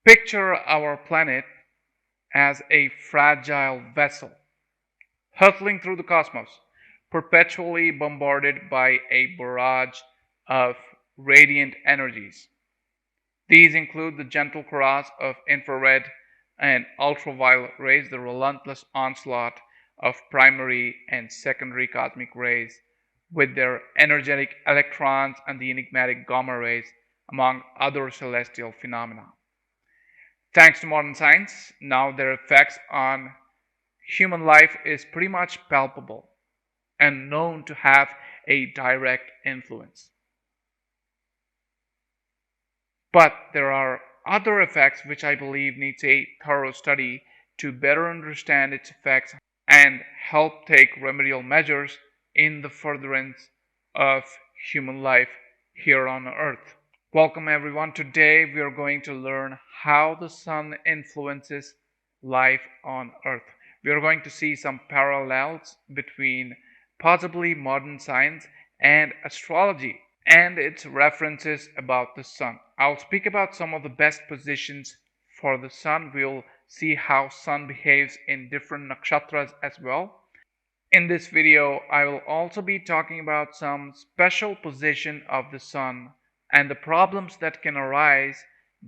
Picture our planet as a fragile vessel hurtling through the cosmos, perpetually bombarded by a barrage of radiant energies. These include the gentle caress of infrared and ultraviolet rays, the relentless onslaught of primary and secondary cosmic rays, with their energetic electrons, and the enigmatic gamma rays, among other celestial phenomena. Thanks to modern science, now their effects on human life is pretty much palpable and known to have a direct influence. But there are other effects which I believe needs a thorough study to better understand its effects and help take remedial measures in the furtherance of human life here on earth. Welcome everyone. Today we are going to learn how the sun influences life on earth. We are going to see some parallels between possibly modern science and astrology and its references about the sun. I'll speak about some of the best positions for the sun. We'll see how sun behaves in different nakshatras as well. In this video, I will also be talking about some special position of the sun and the problems that can arise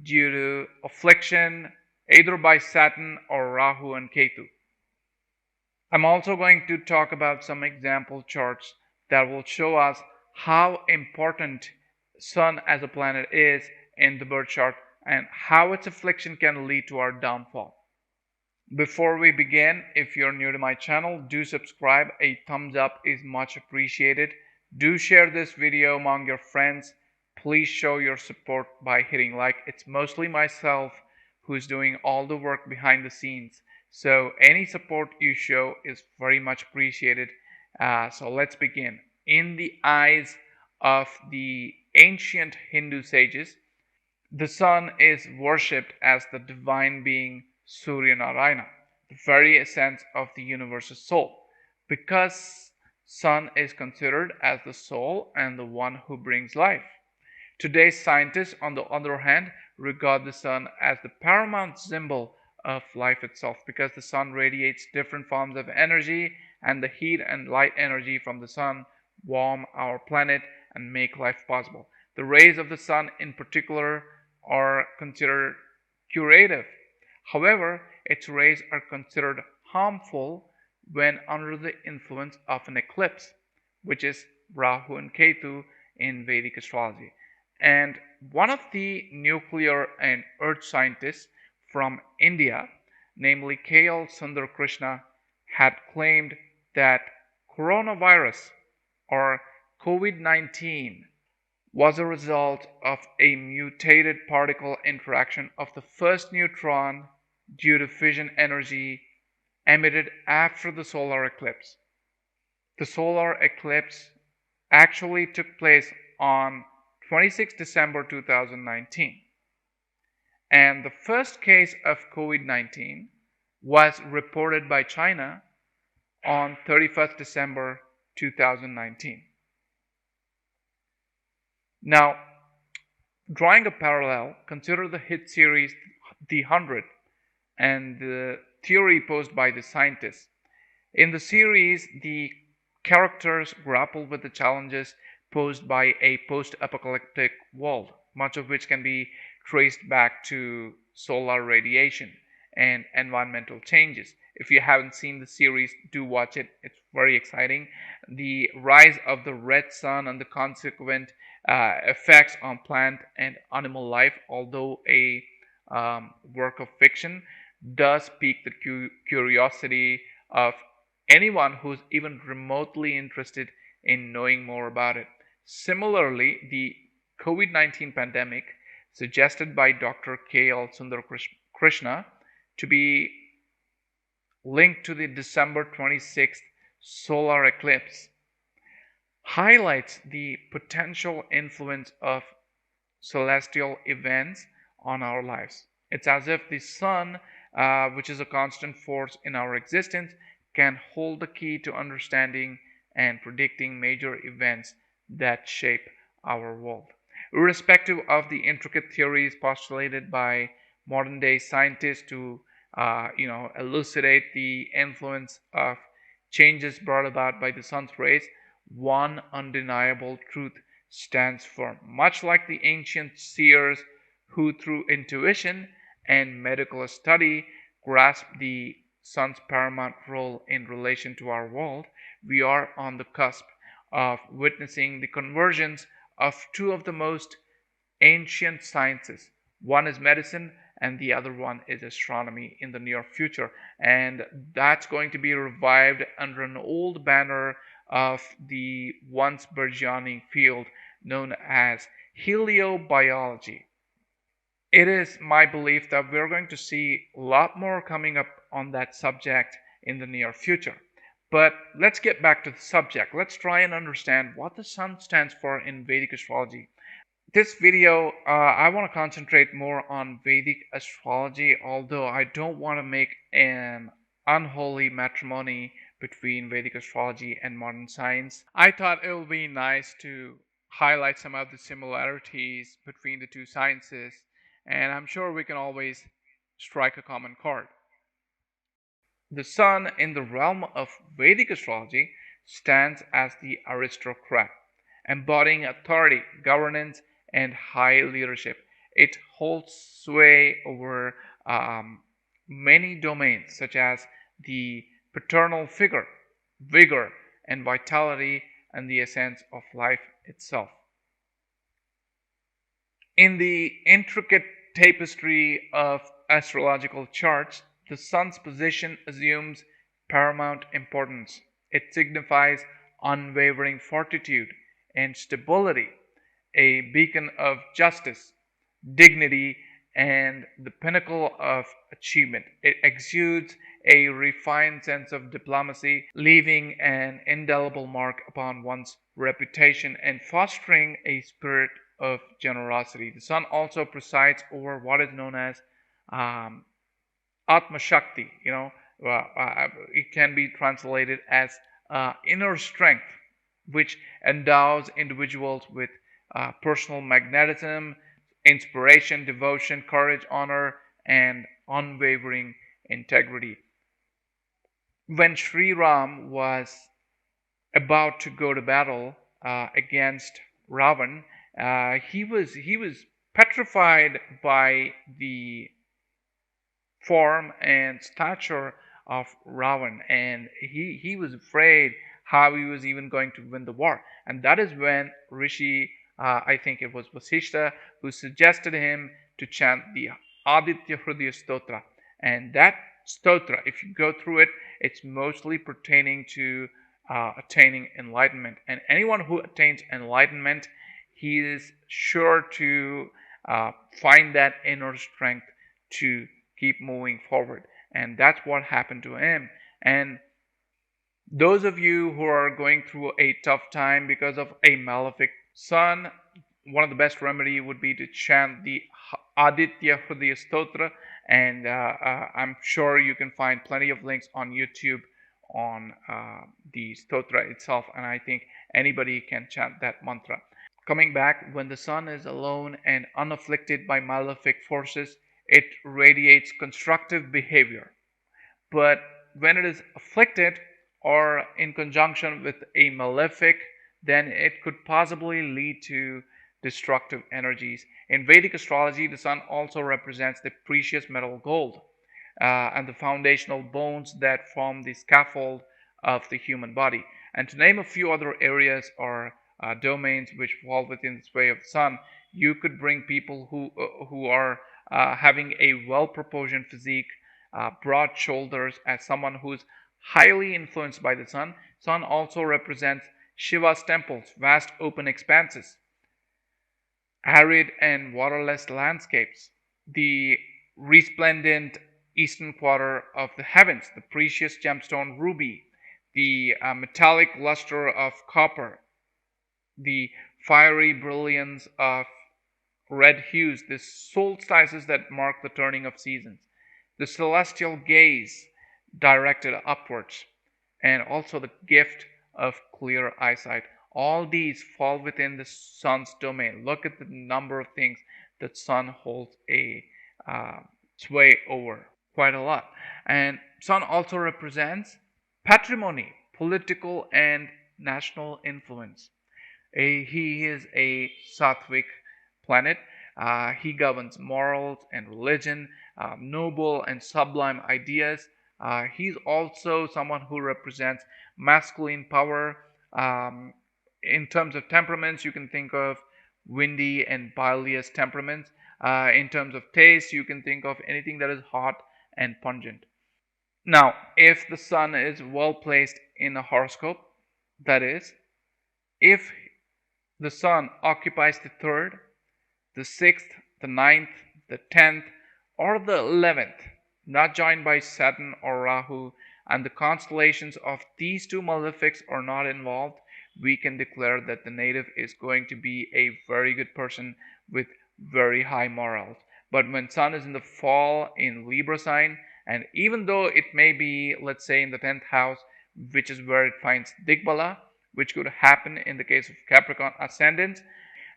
due to affliction either by Saturn or Rahu and Ketu. I'm also going to talk about some example charts that will show us how important sun as a planet is in the birth chart and how its affliction can lead to our downfall. Before we begin, if you're new to my channel, do subscribe. A thumbs up is much appreciated. Do share this video among your friends. Please show your support by hitting like. It's mostly myself who's doing all the work behind the scenes. So any support you show is very much appreciated. So let's begin. In the eyes of the ancient Hindu sages, the sun is worshipped as the divine being Surya Narayana, the very essence of the universal soul, because sun is considered as the soul and the one who brings life. Today's scientists, on the other hand, regard the sun as the paramount symbol of life itself, because the sun radiates different forms of energy, and the heat and light energy from the sun warm our planet and make life possible. The rays of the sun in particular are considered curative. However, its rays are considered harmful when under the influence of an eclipse, which is Rahu and Ketu in Vedic astrology. And one of the nuclear and earth scientists from India, namely K.L. Sundarkrishna, had claimed that coronavirus or COVID-19 was a result of a mutated particle interaction of the first neutron due to fission energy emitted after the solar eclipse. The solar eclipse actually took place on 26 December 2019. And the first case of COVID-19 was reported by China on 31st December 2019. Now, drawing a parallel, consider the hit series The 100 and the theory posed by the scientists. In the series, the characters grapple with the challenges posed by a post-apocalyptic world, much of which can be traced back to solar radiation and environmental changes. If you haven't seen the series, do watch it. It's very exciting. The rise of the red sun and the consequent effects on plant and animal life, although a work of fiction, does pique the curiosity of anyone who's even remotely interested in knowing more about it. Similarly, the COVID-19 pandemic, suggested by Dr. K.L. Sundarkrishna to be linked to the December 26th solar eclipse, highlights the potential influence of celestial events on our lives. It's as if the sun, which is a constant force in our existence, can hold the key to understanding and predicting major events that shape our world. Irrespective of the intricate theories postulated by modern day scientists to elucidate the influence of changes brought about by the sun's rays, one undeniable truth stands firm. Much like the ancient seers who, through intuition and medical study, grasped the sun's paramount role in relation to our world, we are on the cusp of witnessing the convergence of two of the most ancient sciences. One is medicine, and the other one is astronomy in the near future. And that's going to be revived under an old banner of the once burgeoning field known as heliobiology. It is my belief that we're going to see a lot more coming up on that subject in the near future. But let's get back to the subject. Let's try and understand what the sun stands for in Vedic astrology. This video, I want to concentrate more on Vedic astrology, although I don't want to make an unholy matrimony between Vedic astrology and modern science. I thought it would be nice to highlight some of the similarities between the two sciences, and I'm sure we can always strike a common chord. The sun in the realm of Vedic astrology stands as the aristocrat, embodying authority, governance, and high leadership. It holds sway over many domains, such as the paternal figure, vigor, and vitality, and the essence of life itself. In the intricate tapestry of astrological charts, the sun's position assumes paramount importance. It signifies unwavering fortitude and stability, a beacon of justice, dignity, and the pinnacle of achievement. It exudes a refined sense of diplomacy, leaving an indelible mark upon one's reputation and fostering a spirit of generosity. The sun also presides over what is known as Atma Shakti. It can be translated as inner strength, which endows individuals with personal magnetism, inspiration, devotion, courage, honor, and unwavering integrity. When Sri Ram was about to go to battle against Ravan, he was petrified by the form and stature of Ravan, and he was afraid how he was even going to win the war. And that is when Rishi, I think it was Vasishta, who suggested him to chant the Aditya Hrudaya Stotra. And that stotra, if you go through it, it's mostly pertaining to attaining enlightenment. And anyone who attains enlightenment, he is sure to find that inner strength to keep moving forward. And that's what happened to him. And those of you who are going through a tough time because of a malefic sun, one of the best remedy would be to chant the Aditya Hrudaya Stotra, and I'm sure you can find plenty of links on YouTube on the stotra itself, and I think anybody can chant that mantra. Coming back, when the sun is alone and unafflicted by malefic forces, it radiates constructive behavior. But when it is afflicted or in conjunction with a malefic, then it could possibly lead to destructive energies. In Vedic astrology, the sun also represents the precious metal gold and the foundational bones that form the scaffold of the human body. And to name a few other areas or domains which fall within the sway of the sun, you could bring people who are having a well-proportioned physique, broad shoulders, as someone who's highly influenced by the sun. Sun also represents Shiva's temples, vast open expanses, arid and waterless landscapes, the resplendent eastern quarter of the heavens, the precious gemstone ruby, the metallic luster of copper, the fiery brilliance of red hues, the solstices that mark the turning of seasons, the celestial gaze directed upwards, and also the gift of clear eyesight. All these fall within the sun's domain. Look at the number of things that sun holds a sway over quite a lot. And Sun also represents patrimony, political and national influence. He is a sattvic planet. He governs morals and religion, noble and sublime ideas. He's also someone who represents masculine power. Um, in terms of temperaments, you can think of windy and bilious temperaments. In terms of taste, you can think of anything that is hot and pungent. Now, if the sun is well placed in a horoscope, that is, if the sun occupies the third, the sixth, the ninth, the 10th, or the 11th, not joined by Saturn or Rahu, and the constellations of these two malefics are not involved, we can declare that the native is going to be a very good person with very high morals. But when Sun is in the fall in Libra sign, and even though it may be, let's say, in the 10th house, which is where it finds Digbala, which could happen in the case of Capricorn ascendant,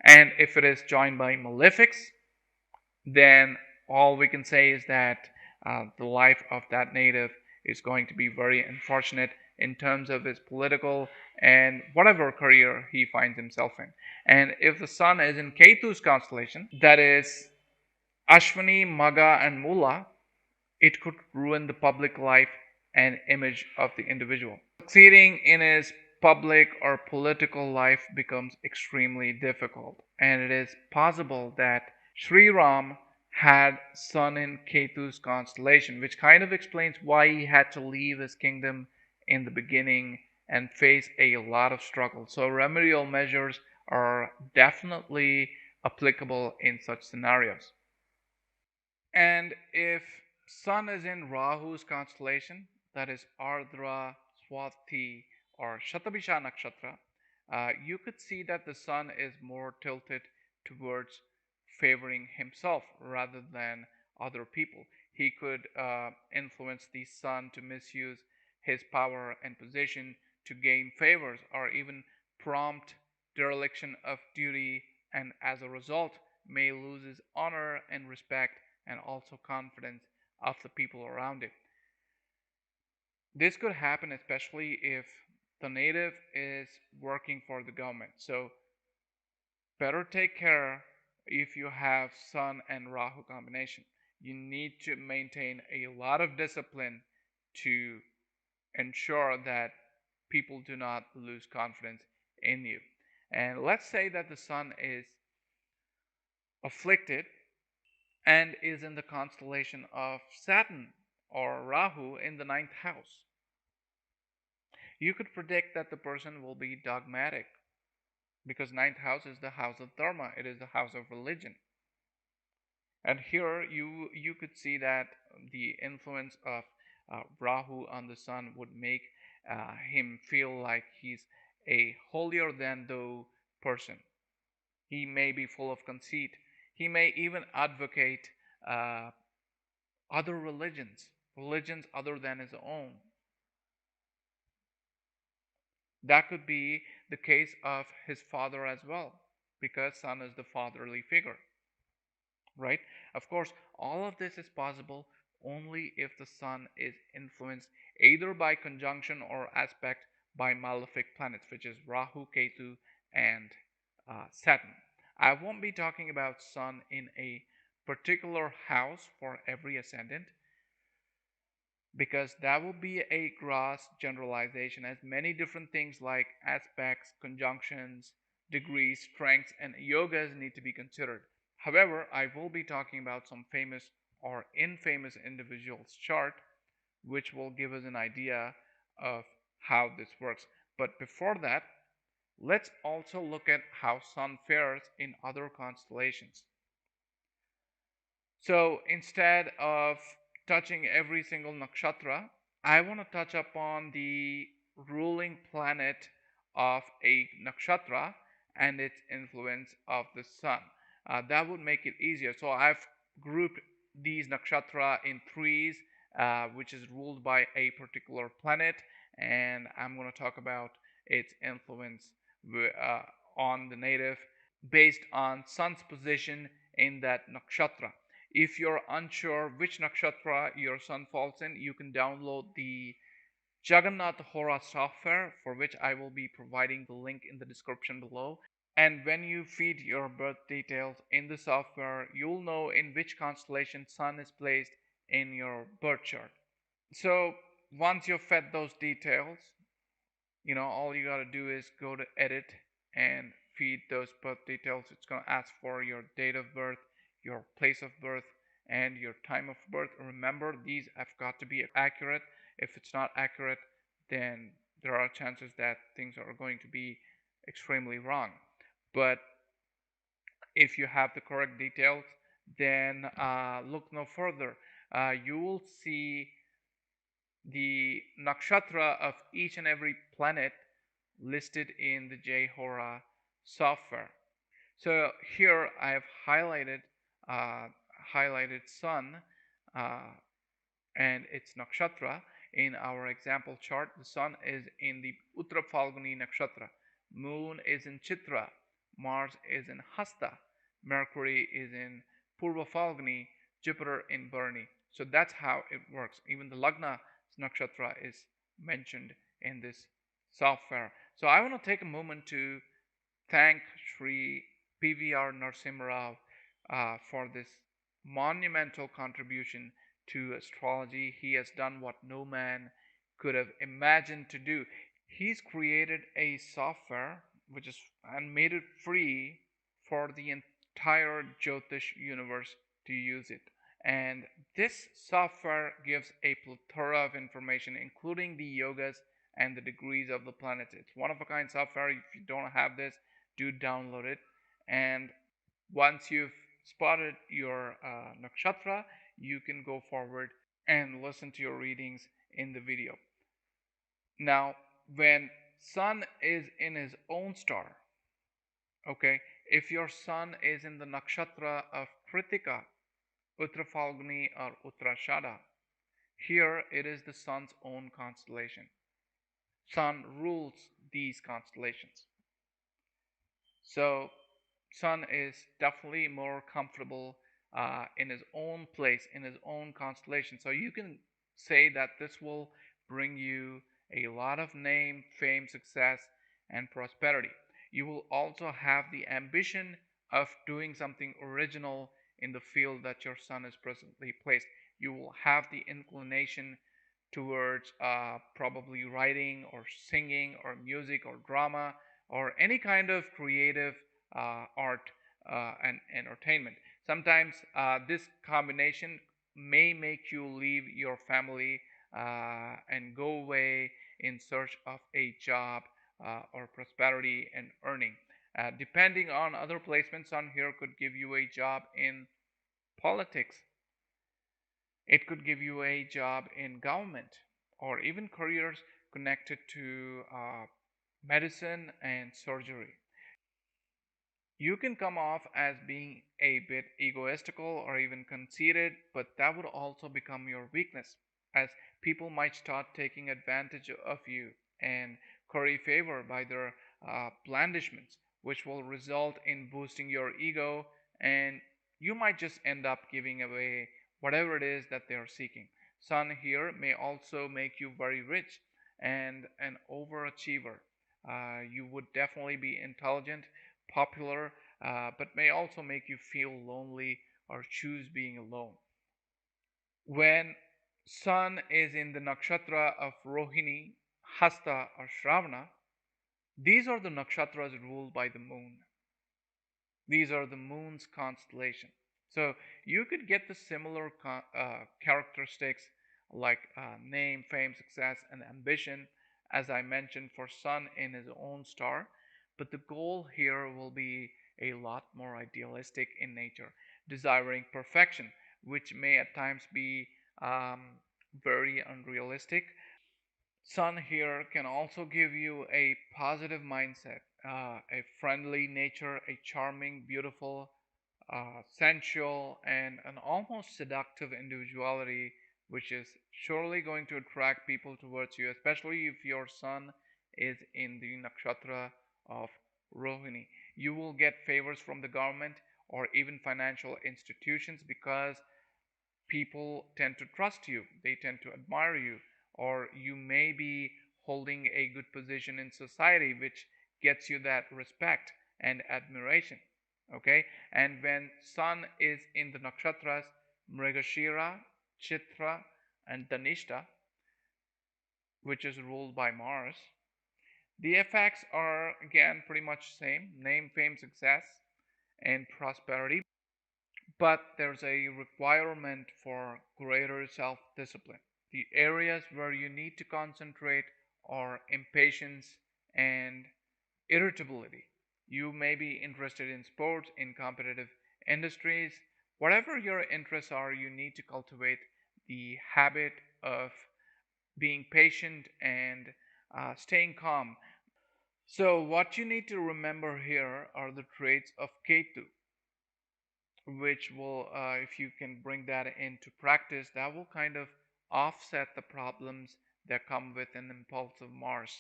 and if it is joined by malefics, then all we can say is that the life of that native is going to be very unfortunate in terms of his political and whatever career he finds himself in. And if the sun is in Ketu's constellation, that is Ashwini, Maga, and Mula, it could ruin the public life and image of the individual. Succeeding in his public or political life becomes extremely difficult, and it is possible that Sri Ram had Sun in Ketu's constellation, which kind of explains why he had to leave his kingdom in the beginning and face a lot of struggle. So, remedial measures are definitely applicable in such scenarios. And if Sun is in Rahu's constellation, that is Ardra, Swati, or Shatabisha nakshatra, you could see that the Sun is more tilted towards favoring himself rather than other people. He could influence the Sun to misuse his power and position to gain favors or even prompt dereliction of duty, and as a result may lose his honor and respect and also confidence of the people around him. This could happen especially if the native is working for the government. So, better take care if you have Sun and Rahu combination. You need to maintain a lot of discipline to ensure that people do not lose confidence in you. And let's say that the Sun is afflicted and is in the constellation of Saturn or Rahu in the ninth house. You could predict that the person will be dogmatic because ninth house is the house of dharma, it is the house of religion. And here you could see that the influence of Rahu on the sun would make him feel like he's a holier than thou person. He may be full of conceit. He may even advocate uh, other religions other than his own. That could be the case of his father as well, because Sun is the fatherly figure, right? Of course, all of this is possible only if the Sun is influenced either by conjunction or aspect by malefic planets, which is Rahu, Ketu, and Saturn. I won't be talking about Sun in a particular house for every ascendant, because that will be a gross generalization, as many different things like aspects, conjunctions, degrees, strengths, and yogas need to be considered. However, I will be talking about some famous or infamous individuals chart, which will give us an idea of how this works. But before that, let's also look at how Sun fares in other constellations. So instead of touching every single nakshatra, I want to touch upon the ruling planet of a nakshatra and its influence of the sun. That would make it easier. So I've grouped these nakshatra in threes, which is ruled by a particular planet, and I'm going to talk about its influence uh, on the native based on sun's position in that nakshatra. If you're unsure which nakshatra your sun falls in, you can download the Jagannath Hora software, for which I will be providing the link in the description below. And when you feed your birth details in the software, you'll know in which constellation sun is placed in your birth chart. So once you've fed those details, all you gotta do is go to edit and feed those birth details. It's gonna ask for your date of birth, your place of birth, and your time of birth. Remember, these have got to be accurate. If it's not accurate, then there are chances that things are going to be extremely wrong. But if you have the correct details, then look no further. You will see the nakshatra of each and every planet listed in the Hora software. So here I have uh, highlighted Sun uh, and its nakshatra. In our example chart, the Sun is in the Uttar Phalguni nakshatra, Moon is in Chitra, Mars is in Hasta, Mercury is in Purva Phalguni, Jupiter in Bharani. So that's how it works. Even the Lagna nakshatra is mentioned in this software. So I want to take a moment to thank Sri PVR Narasimha Rao for this monumental contribution to astrology. He has done what no man could have imagined to do. He's created a software which is and made it free for the entire Jyotish universe to use it. And this software gives a plethora of information, including the yogas and the degrees of the planets. It's one of a kind software. If you don't have this, do download it. And once you've spotted your nakshatra, you can go forward and listen to your readings in the video. Now, when sun is in his own star, okay, if your sun is in the nakshatra of Kritika, Uttara Phalguni, or Uttarashada, here it is the sun's own constellation. Sun rules these constellations. So sun is definitely more comfortable in his own place, in his own constellation. So you can say that this will bring you a lot of name, fame, success, and prosperity. You will also have the ambition of doing something original in the field that your sun is presently placed. You will have the inclination towards probably writing or singing or music or drama or any kind of creative art and entertainment. Sometimes this combination may make you leave your family and go away in search of a job or prosperity and earning. Depending on other placements on here, could give you a job in politics. It could give you a job in government or even careers connected to medicine and surgery. You can come off as being a bit egoistical or even conceited, but that would also become your weakness, as people might start taking advantage of you and curry favor by their blandishments, which will result in boosting your ego, and you might just end up giving away whatever it is that they are seeking. Sun here may also make you very rich and an overachiever. You would definitely be intelligent, popular, but may also make you feel lonely or choose being alone. When sun is in the nakshatra of Rohini, Hasta, or Shravana, these are the nakshatras ruled by the moon. These are the moon's constellation. So you could get the similar characteristics like name, fame, success, and ambition, as I mentioned for Sun in his own star. But the goal here will be a lot more idealistic in nature, desiring perfection, which may at times be very unrealistic. Sun here can also give you a positive mindset, a friendly nature, a charming, beautiful, sensual, and an almost seductive individuality, which is surely going to attract people towards you, especially if your sun is in the nakshatra of Rohini. You will get favors from the government or even financial institutions, because people tend to trust you, they tend to admire you, or you may be holding a good position in society, which gets you that respect and admiration. Okay, and when sun is in the nakshatras Mrigashira, Chitra, and Tanishta, which is ruled by Mars, the effects are again pretty much same: name, fame, success, and prosperity. But there's a requirement for greater self discipline. The areas where you need to concentrate are impatience and irritability. You may be interested in sports, in competitive industries. Whatever your interests are, you need to cultivate the habit of being patient and staying calm. So, what you need to remember here are the traits of Ketu, which will, if you can bring that into practice, that will kind of offset the problems that come with an impulsive Mars.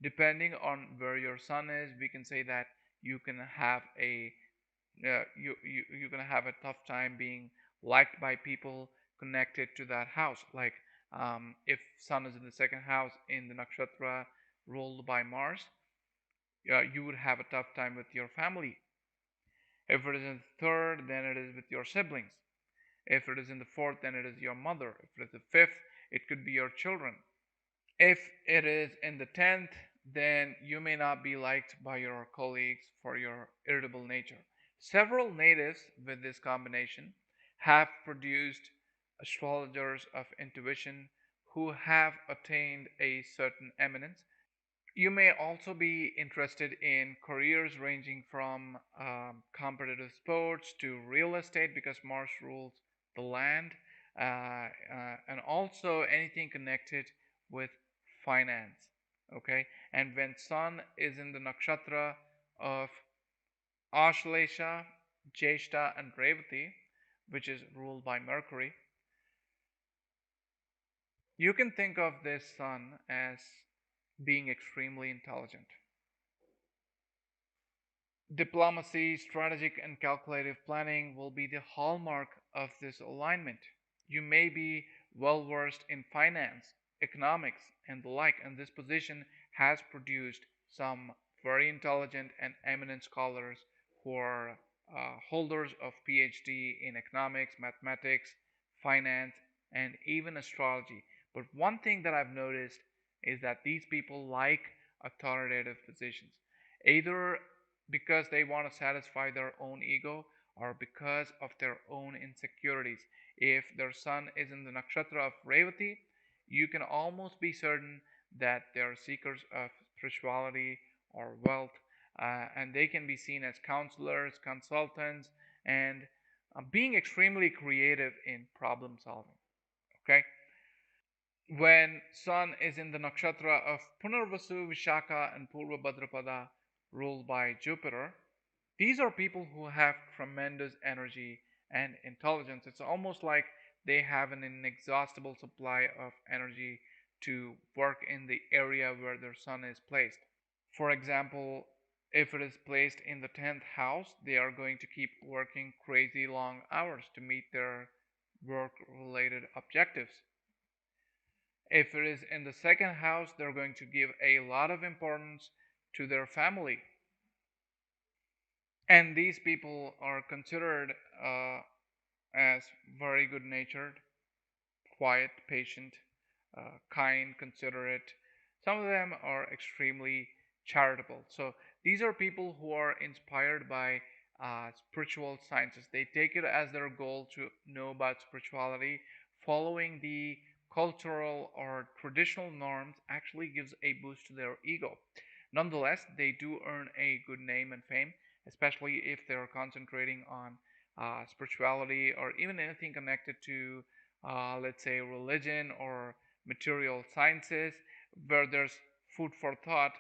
Depending on where your sun is, we can say that you can have a you're gonna have a tough time being liked by people connected to that house. Like if sun is in the second house in the nakshatra ruled by Mars, you would have a tough time with your family. If it is in the third, then it is with your siblings. If it is in the fourth, then it is your mother. If it is the fifth, it could be your children. If it is in the 10th, then you may not be liked by your colleagues for your irritable nature. Several natives with this combination have produced astrologers of intuition who have attained a certain eminence. You may also be interested in careers ranging from competitive sports to real estate, because Mars rules the land, and also anything connected with finance. Okay, and when Sun is in the nakshatra of Ashlesha, Jeshta, and Revathi, which is ruled by Mercury, you can think of this Sun as being extremely intelligent. Diplomacy, strategic and calculative planning will be the hallmark of this alignment. You may be well versed in finance, economics, and the like, and this position has produced some very intelligent and eminent scholars who are holders of PhD in economics, mathematics, finance, and even astrology. But one thing that I've noticed is that these people like authoritative positions, either because they want to satisfy their own ego or because of their own insecurities. If their sun is in the nakshatra of Revathi, you can almost be certain that they are seekers of spirituality or wealth, and they can be seen as counselors, consultants, and being extremely creative in problem solving. Okay, when sun is in the nakshatra of Punarvasu, Vishaka, and Purva Bhadrapada, ruled by Jupiter, these are people who have tremendous energy and intelligence. It's almost like they have an inexhaustible supply of energy to work in the area where their sun is placed. For example, if it is placed in the 10th house, they are going to keep working crazy long hours to meet their work related objectives. If it is in the second house, they're going to give a lot of importance to their family. And these people are considered as very good natured, quiet, patient, kind, considerate. Some of them are extremely charitable. So these are people who are inspired by spiritual sciences. They take it as their goal to know about spirituality. Following the cultural or traditional norms actually gives a boost to their ego. Nonetheless, they do earn a good name and fame, especially if they're concentrating on spirituality or even anything connected to, let's say, religion or material sciences, where there's food for thought.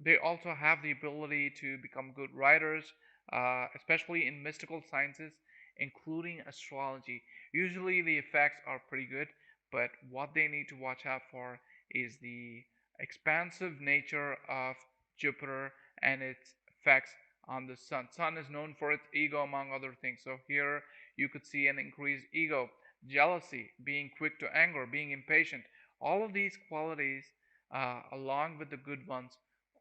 They also have the ability to become good writers, especially in mystical sciences, including astrology. Usually the effects are pretty good, but what they need to watch out for is the expansive nature of Jupiter and its effects on the sun. Sun is known for its ego, among other things. So here you could see an increased ego, jealousy, being quick to anger, being impatient. All of these qualities, along with the good ones,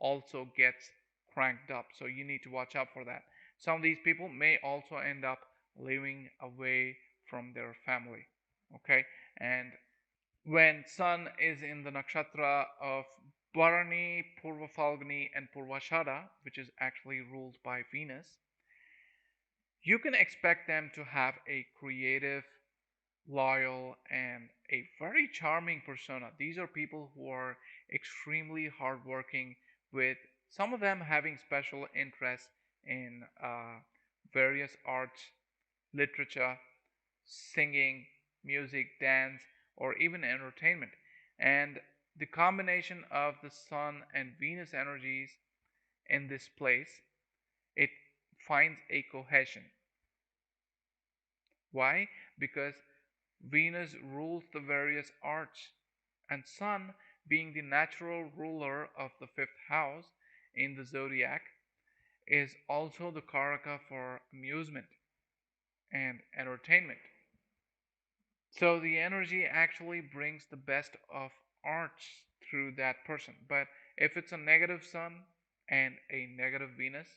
also gets cranked up. So you need to watch out for that. Some of these people may also end up living away from their family. Okay, and when sun is in the nakshatra of bharani, purva falguni, and purvashada, which is actually ruled by Venus, you can expect them to have a creative, loyal, and a very charming persona. These are people who are extremely hardworking, with some of them having special interest in various arts, literature, singing, music, dance, or even entertainment. And the combination of the Sun and Venus energies in this place, it finds a cohesion. Why? Because Venus rules the various arts, and Sun, being the natural ruler of the fifth house in the zodiac, is also the karaka for amusement and entertainment. So the energy actually brings the best of arts through that person. But if it's a negative Sun and a negative Venus,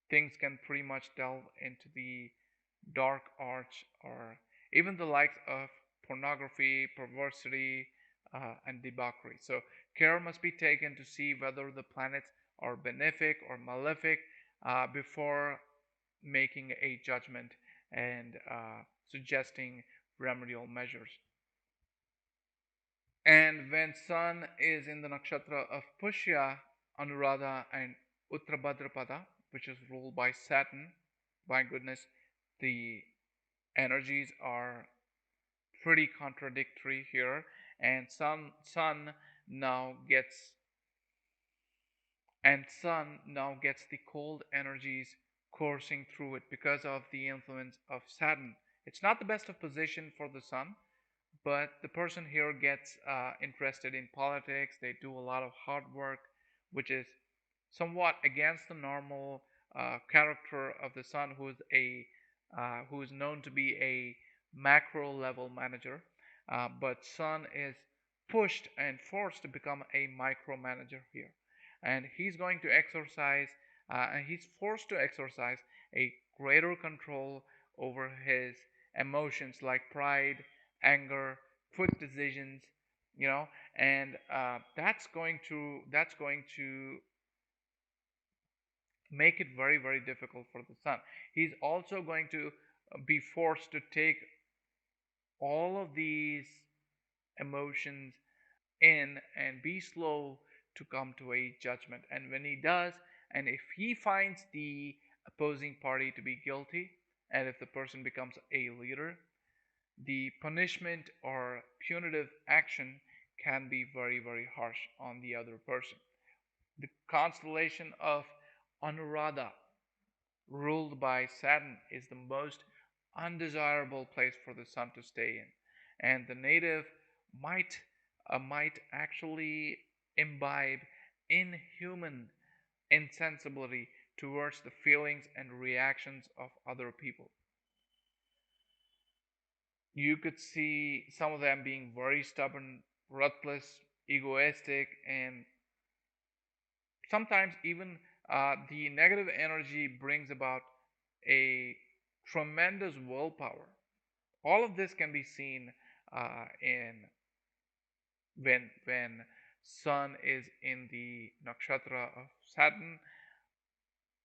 things can pretty much delve into the dark arts, or even the likes of pornography, perversity, and debauchery. So care must be taken to see whether the planets are benefic or malefic before making a judgment and suggesting remedial measures. And when Sun is in the nakshatra of Pushya, Anuradha, and Uttarabhadrapada, which is ruled by Saturn, my goodness, the energies are pretty contradictory here. And Sun now gets the cold energies coursing through it because of the influence of Saturn. It's not the best of position for the Sun, but the person here gets interested in politics. They do a lot of hard work, which is somewhat against the normal character of the Sun, who is known to be a macro level manager. But Sun is pushed and forced to become a micro manager here, and he's going to exercise, and he's forced to exercise a greater control over his emotions like pride, anger, quick decisions, and that's going to make it very, very difficult for the Sun. He's also going to be forced to take all of these emotions in and be slow to come to a judgment. And when he does, and if he finds the opposing party to be guilty, and if the person becomes a leader, the punishment or punitive action can be very, very harsh on the other person. The constellation of Anuradha, ruled by Saturn, is the most undesirable place for the Sun to stay in, and the native might might actually imbibe inhuman insensibility towards the feelings and reactions of other people. You could see some of them being very stubborn, ruthless, egoistic, and sometimes even the negative energy brings about a tremendous willpower. All of this can be seen in when Sun is in the nakshatra of Saturn,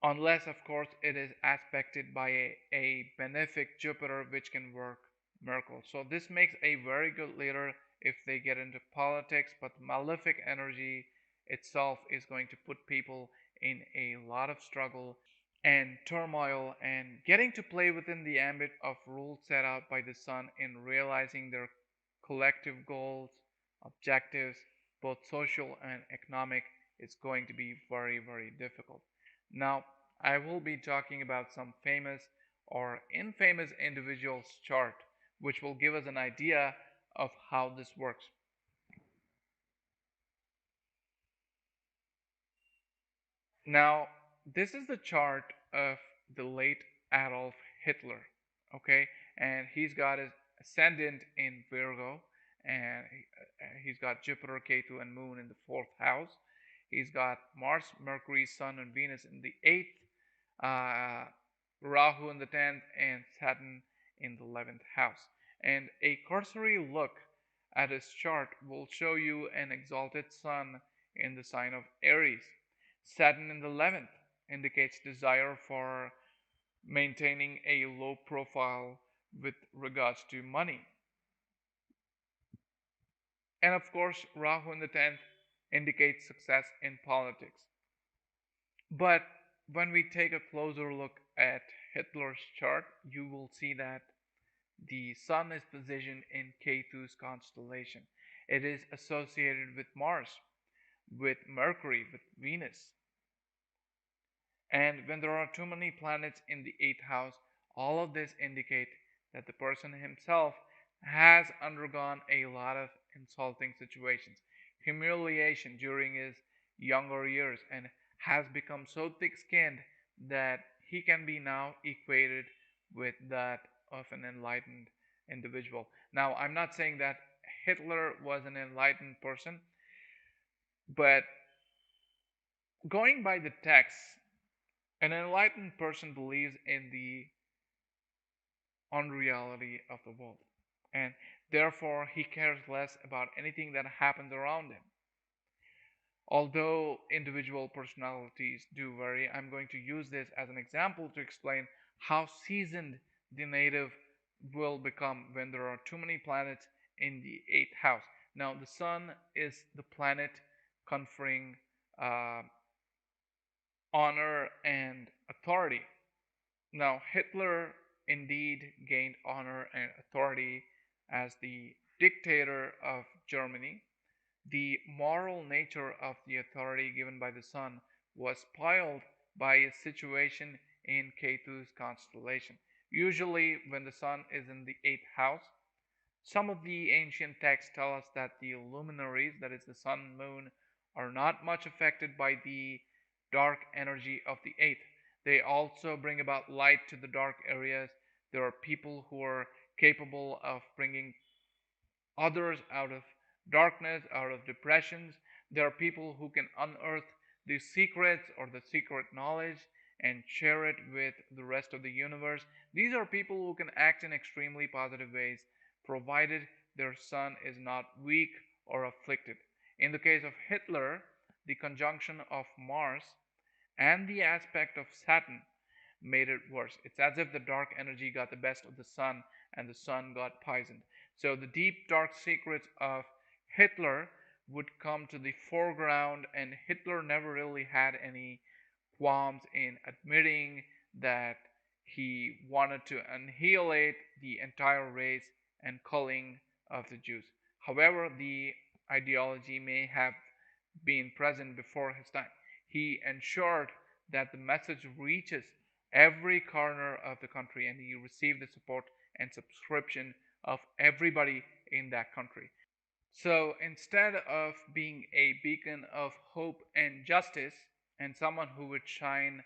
unless of course it is aspected by a benefic Jupiter, which can work miracles. So this makes a very good leader if they get into politics, but malefic energy itself is going to put people in a lot of struggle and turmoil, and getting to play within the ambit of rules set out by the Sun in realizing their collective goals, objectives, both social and economic, is going to be very, very difficult. Now, I will be talking about some famous or infamous individuals' chart, which will give us an idea of how this works. Now, this is the chart of the late Adolf Hitler. Okay, and he's got his ascendant in Virgo, and he's got Jupiter, Ketu, and Moon in the fourth house. He's got Mars, Mercury, Sun, and Venus in the eighth, uh, Rahu in the 10th, and Saturn in the 11th house. And a cursory look at his chart will show you an exalted Sun in the sign of Aries. Saturn in the 11th indicates desire for maintaining a low profile with regards to money. And of course, Rahu in the 10th indicates success in politics. But when we take a closer look at Hitler's chart, you will see that the Sun is positioned in Ketu's constellation. It is associated with Mars, with Mercury, with Venus. And when there are too many planets in the eighth house, all of this indicate that the person himself has undergone a lot of insulting situations, humiliation during his younger years, and has become so thick-skinned that he can be now equated with that of an enlightened individual. Now, I'm not saying that Hitler was an enlightened person, but going by the text, an enlightened person believes in the unreality of the world, and therefore he cares less about anything that happens around him. Although individual personalities do vary, I'm going to use this as an example to explain how seasoned the native will become when there are too many planets in the eighth house. Now, the sun is the planet conferring honor and authority. Now, Hitler indeed gained honor and authority as the dictator of Germany. The moral nature of the authority given by the sun was spoiled by its situation in Ketu's constellation. Usually, when the sun is in the eighth house, some of the ancient texts tell us that the luminaries, that is, the sun and moon, are not much affected by the dark energy of the eighth. They also bring about light to the dark areas. There are people who are capable of bringing others out of darkness, out of depressions. There are people who can unearth the secrets or the secret knowledge and share it with the rest of the universe. These are people who can act in extremely positive ways, provided their sun is not weak or afflicted. In the case of Hitler, the conjunction of Mars and the aspect of Saturn made it worse. It's as if the dark energy got the best of the sun and the sun got poisoned. So the deep dark secrets of Hitler would come to the foreground, and Hitler never really had any qualms in admitting that he wanted to annihilate the entire race and culling of the Jews. However, the ideology may have been present before his time. He ensured that the message reaches every corner of the country, and he received the support and subscription of everybody in that country. So instead of being a beacon of hope and justice, and someone who would shine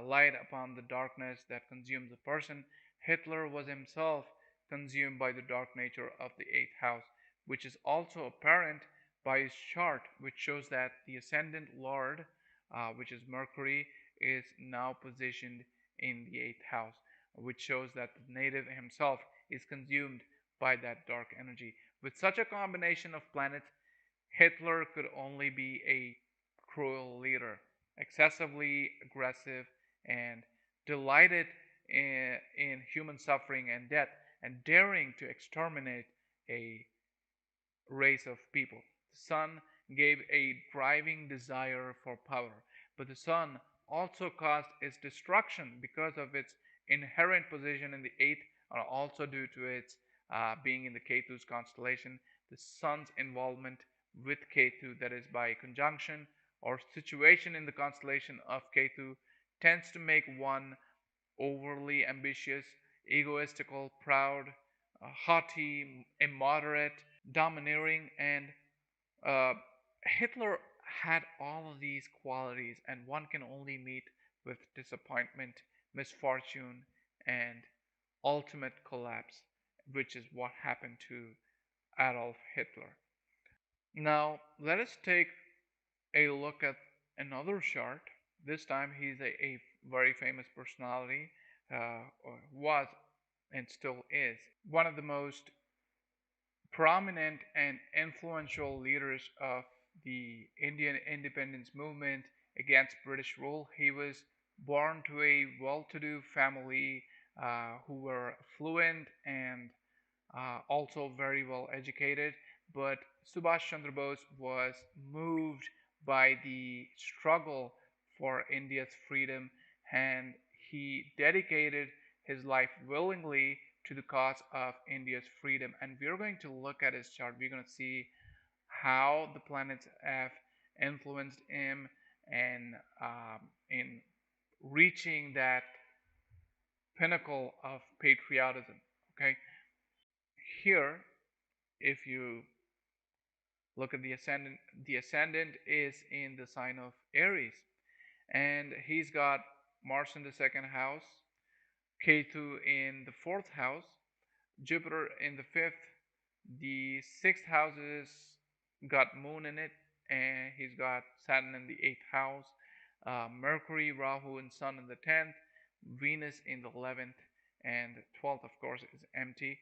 light upon the darkness that consumes a person, Hitler was himself consumed by the dark nature of the eighth house, which is also apparent by his chart, which shows that the ascendant lord, which is Mercury, is now positioned in the eighth house, which shows that the native himself is consumed by that dark energy. With such a combination of planets, Hitler could only be a cruel leader, excessively aggressive, and delighted in human suffering and death, and daring to exterminate a race of people. The sun gave a driving desire for power, but the sun also caused its destruction because of its inherent position in the eighth, and also due to its being in the Ketu's constellation. The sun's involvement with Ketu, that is by conjunction or situation in the constellation of Ketu, tends to make one overly ambitious, egoistical, proud, haughty, immoderate, domineering, and uh, Hitler had all of these qualities, and one can only meet with disappointment, misfortune, and ultimate collapse, which is what happened to Adolf Hitler. Now, let us take a look at another chart. This time, he's a very famous personality, or was and still is one of the most prominent and influential leaders of the Indian independence movement against British rule. He was born to a well to do family who were fluent and also very well educated. But Subhash Chandra Bose was moved by the struggle for India's freedom, and he dedicated his life willingly to the cause of India's freedom. And we're going to look at his chart. We're going to see how the planets have influenced him and in reaching that pinnacle of patriotism. Okay, here, if you look at the ascendant is in the sign of Aries, and he's got Mars in the second house, Ketu in the fourth house, Jupiter in the fifth. The sixth house is got Moon in it, and he's got Saturn in the eighth house, Mercury, Rahu, and Sun in the 10th, Venus in the 11th, and 12th, of course, is empty.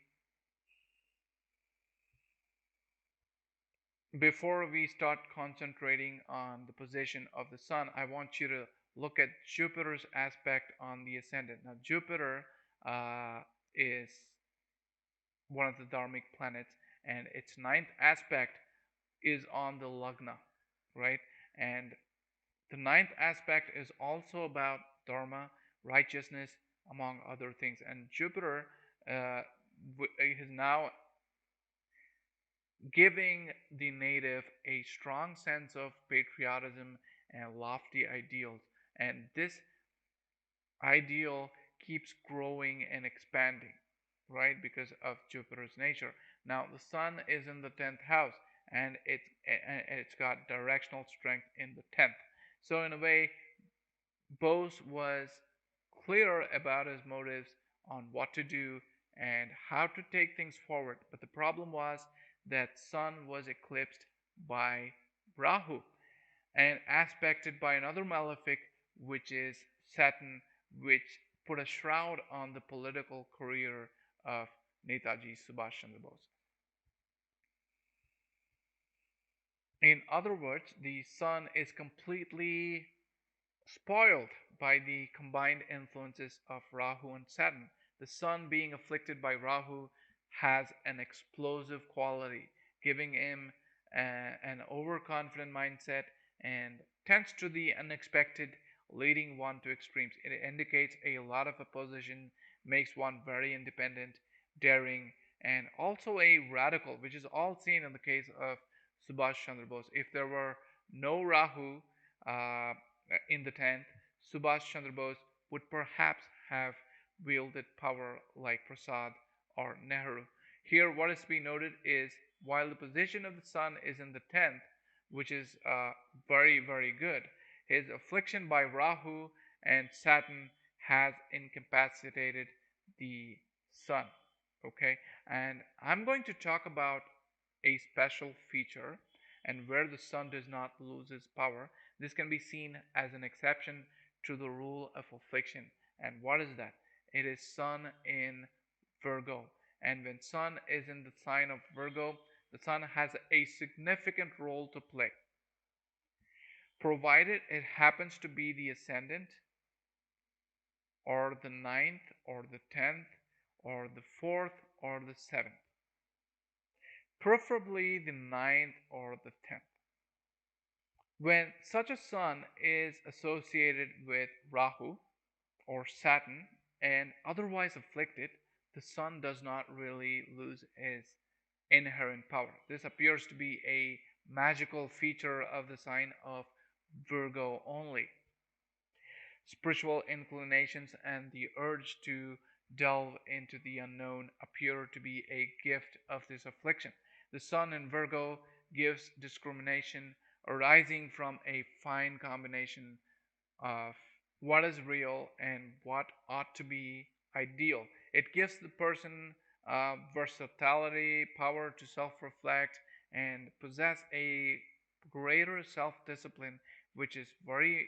Before we start concentrating on the position of the sun, I want you to look at Jupiter's aspect on the ascendant. Now, Jupiter is one of the dharmic planets, and its ninth aspect is on the Lagna, right? And the ninth aspect is also about dharma, righteousness, among other things. And Jupiter is now giving the native a strong sense of patriotism and lofty ideals. And this ideal keeps growing and expanding, right? Because of Jupiter's nature. Now, the sun is in the 10th house, and it's got directional strength in the 10th. So, in a way, Bose was clear about his motives on what to do and how to take things forward. But the problem was that Sun was eclipsed by Rahu and aspected by another malefic, which is Saturn, which put a shroud on the political career of Netaji Subhash Chandra Bose. In other words, the Sun is completely spoiled by the combined influences of Rahu and Saturn. The Sun, being afflicted by Rahu, has an explosive quality, giving him an overconfident mindset and tends to the unexpected, leading one to extremes. It indicates a lot of opposition, makes one very independent, daring, and also a radical, which is all seen in the case of Subhash Chandra Bose. If there were no Rahu uh, in the 10th, Subhash Chandra Bose would perhaps have wielded power like Prasad or Nehru. Here, what is to be noted is while the position of the Sun is in the 10th, which is very, very good, his affliction by Rahu and Saturn has incapacitated the Sun. Okay, and I'm going to talk about a special feature and where the sun does not lose its power. This can be seen as an exception to the rule of affliction. And what is that? It is sun in Virgo. And when sun is in the sign of Virgo, the sun has a significant role to play, provided it happens to be the ascendant or the ninth or the 10th or the fourth or the seventh, preferably the ninth or the 10th. When such a sun is associated with Rahu or Saturn and otherwise afflicted, the sun does not really lose its inherent power. This appears to be a magical feature of the sign of Virgo only. Spiritual inclinations and the urge to delve into the unknown appear to be a gift of this affliction. The sun in Virgo gives discrimination arising from a fine combination of what is real and what ought to be ideal. It gives the person versatility, power to self reflect, and possess a greater self discipline, which is very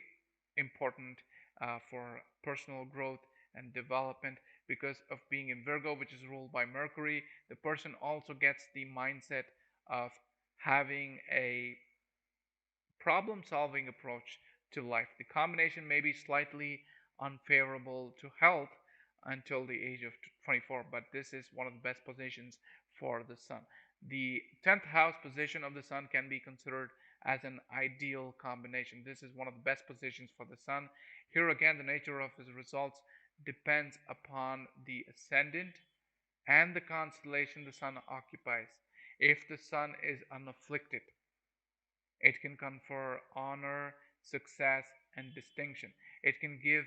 important for personal growth and development. Because of being in Virgo, which is ruled by Mercury, the person also gets the mindset of having a problem solving approach to life. The combination may be slightly unfavorable to health until the age of 24, but this is one of the best positions for the sun. The 10th house position of the sun can be considered as an ideal combination. This is one of the best positions for the sun. Here again, the nature of his results depends upon the ascendant and the constellation the sun occupies. If the sun is unafflicted, it can confer honor, success, and distinction. It can give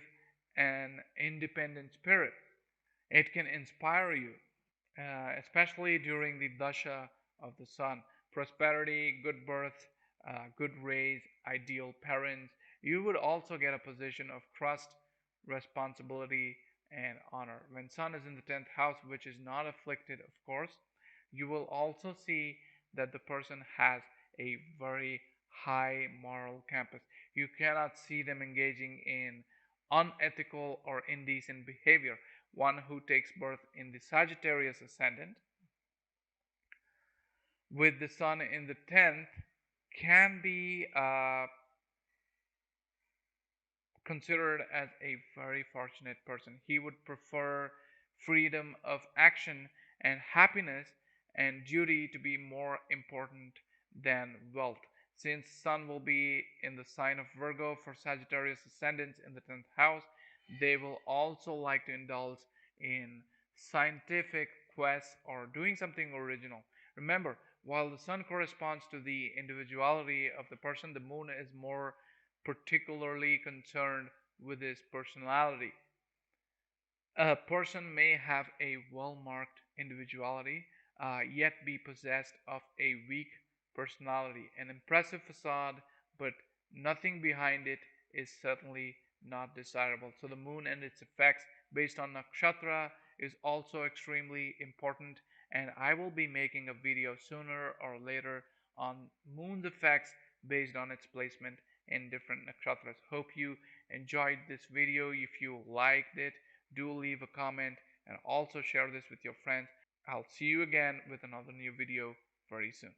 an independent spirit. It can inspire you, especially during the dasha of the sun. Prosperity, good birth, good raise, ideal parents. You would also get a position of trust, responsibility, and honor. When sun is in the 10th house, which is not afflicted, of course, you will also see that the person has a very high moral compass. You cannot see them engaging in unethical or indecent behavior. One who takes birth in the Sagittarius ascendant with the sun in the 10th can be considered as a very fortunate person. He would prefer freedom of action and happiness and duty to be more important than wealth. Since Sun will be in the sign of Virgo for Sagittarius ascendants in the 10th house, they will also like to indulge in scientific quests or doing something original. Remember, while the Sun corresponds to the individuality of the person, the Moon is more particularly concerned with his personality. A person may have a well marked individuality, yet be possessed of a weak personality. An impressive facade, but nothing behind it is certainly not desirable. So, the moon and its effects based on nakshatra is also extremely important, and I will be making a video sooner or later on moon's effects based on its placement in different nakshatras. Hope you enjoyed this video. If you liked it, do leave a comment and also share this with your friends. I'll see you again with another new video very soon.